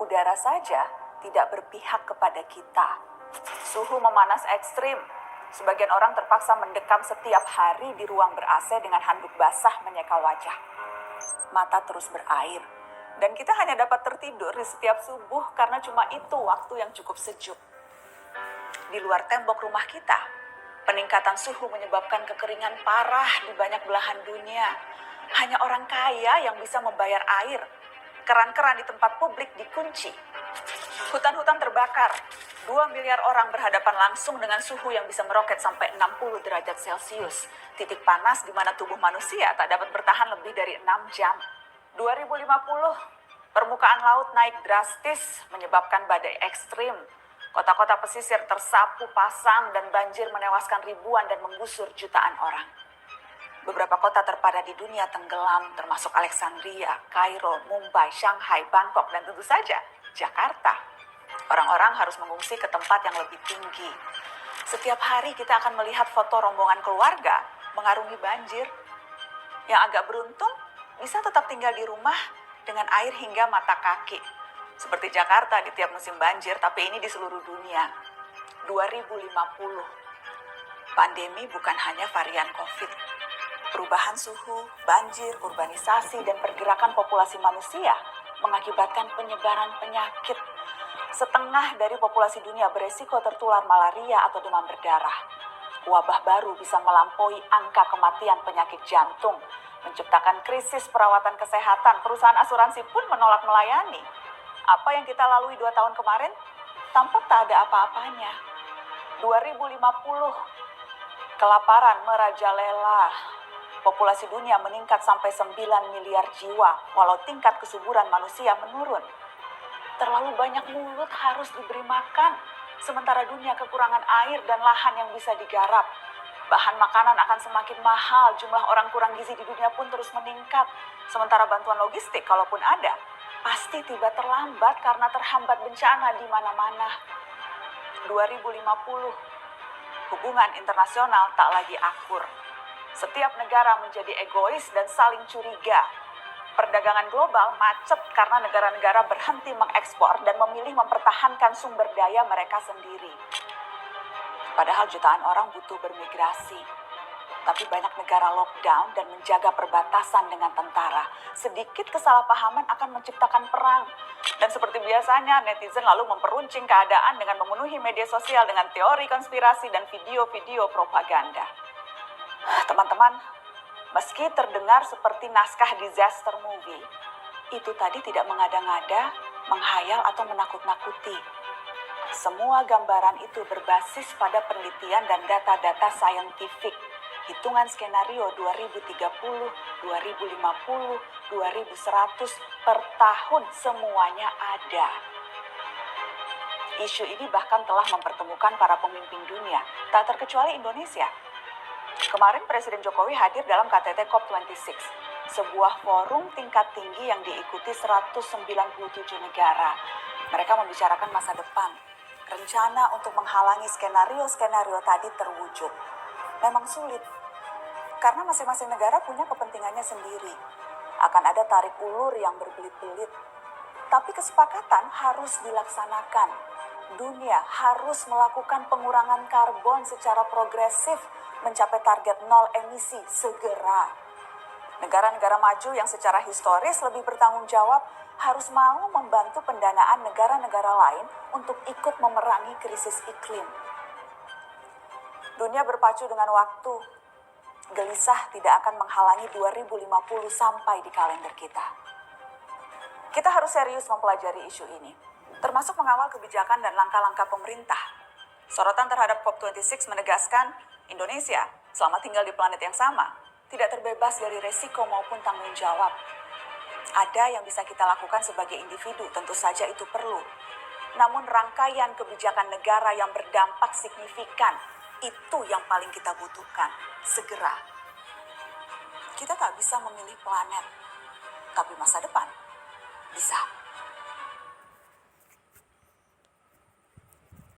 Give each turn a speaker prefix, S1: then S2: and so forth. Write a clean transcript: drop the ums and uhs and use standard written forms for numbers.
S1: udara saja tidak berpihak kepada kita. Suhu memanas ekstrim. Sebagian orang terpaksa mendekam setiap hari di ruang ber-AC dengan handuk basah menyeka wajah. Mata terus berair. Dan kita hanya dapat tertidur di setiap subuh karena cuma itu waktu yang cukup sejuk. Di luar tembok rumah kita, peningkatan suhu menyebabkan kekeringan parah di banyak belahan dunia. Hanya orang kaya yang bisa membayar air. Keran-keran di tempat publik dikunci. Hutan-hutan terbakar. 2 miliar orang berhadapan langsung dengan suhu yang bisa meroket sampai 60 derajat Celcius. Titik panas di mana tubuh manusia tak dapat bertahan lebih dari 6 jam. 2050, permukaan laut naik drastis menyebabkan badai ekstrim. Kota-kota pesisir tersapu pasang dan banjir menewaskan ribuan dan menggusur jutaan orang. Beberapa kota terpadat di dunia tenggelam, termasuk Alexandria, Kairo, Mumbai, Shanghai, Bangkok, dan tentu saja Jakarta. Orang-orang harus mengungsi ke tempat yang lebih tinggi. Setiap hari kita akan melihat foto rombongan keluarga mengarungi banjir. Yang agak beruntung bisa tetap tinggal di rumah dengan air hingga mata kaki. Seperti Jakarta di tiap musim banjir, tapi ini di seluruh dunia. 2050. Pandemi bukan hanya varian COVID. Perubahan suhu, banjir, urbanisasi, dan pergerakan populasi manusia mengakibatkan penyebaran penyakit. Setengah dari populasi dunia beresiko tertular malaria atau demam berdarah. Wabah baru bisa melampaui angka kematian penyakit jantung, menciptakan krisis perawatan kesehatan. Perusahaan asuransi pun menolak melayani. Apa yang kita lalui 2 tahun kemarin, tampak tak ada apa-apanya. 2050, kelaparan merajalela. Populasi dunia meningkat sampai 9 miliar jiwa, walau tingkat kesuburan manusia menurun. Terlalu banyak mulut harus diberi makan, sementara dunia kekurangan air dan lahan yang bisa digarap. Bahan makanan akan semakin mahal, jumlah orang kurang gizi di dunia pun terus meningkat. Sementara bantuan logistik, kalaupun ada, pasti tiba terlambat karena terhambat bencana di mana-mana. 2050, hubungan internasional tak lagi akur. Setiap negara menjadi egois dan saling curiga. Perdagangan global macet karena negara-negara berhenti mengekspor dan memilih mempertahankan sumber daya mereka sendiri. Padahal jutaan orang butuh bermigrasi. Tapi banyak negara lockdown dan menjaga perbatasan dengan tentara. Sedikit kesalahpahaman akan menciptakan perang. Dan seperti biasanya, netizen lalu memperuncing keadaan dengan memenuhi media sosial dengan teori konspirasi dan video-video propaganda. Teman-teman, meski terdengar seperti naskah disaster movie, itu tadi tidak mengada-ngada, menghayal atau menakut-nakuti. Semua gambaran itu berbasis pada penelitian dan data-data saintifik. Hitungan skenario 2030, 2050, 2100 per tahun semuanya ada. Isu ini bahkan telah mempertemukan para pemimpin dunia, tak terkecuali Indonesia. Kemarin Presiden Jokowi hadir dalam KTT COP26, sebuah forum tingkat tinggi yang diikuti 197 negara. Mereka membicarakan masa depan. Rencana untuk menghalangi skenario-skenario tadi terwujud. Memang sulit, karena masing-masing negara punya kepentingannya sendiri. Akan ada tarik ulur yang berbelit-belit. Tapi kesepakatan harus dilaksanakan. Dunia harus melakukan pengurangan karbon secara progresif, mencapai target 0 emisi segera. Negara-negara maju yang secara historis lebih bertanggung jawab harus mau membantu pendanaan negara-negara lain untuk ikut memerangi krisis iklim. Dunia berpacu dengan waktu. Gelisah tidak akan menghalangi 2050 sampai di kalender kita. Kita harus serius mempelajari isu ini, termasuk mengawal kebijakan dan langkah-langkah pemerintah. Sorotan terhadap COP26 menegaskan Indonesia, selama tinggal di planet yang sama, tidak terbebas dari resiko maupun tanggung jawab. Ada yang bisa kita lakukan sebagai individu, tentu saja itu perlu. Namun rangkaian kebijakan negara yang berdampak signifikan, itu yang paling kita butuhkan, segera. Kita tak bisa memilih planet, tapi masa depan bisa.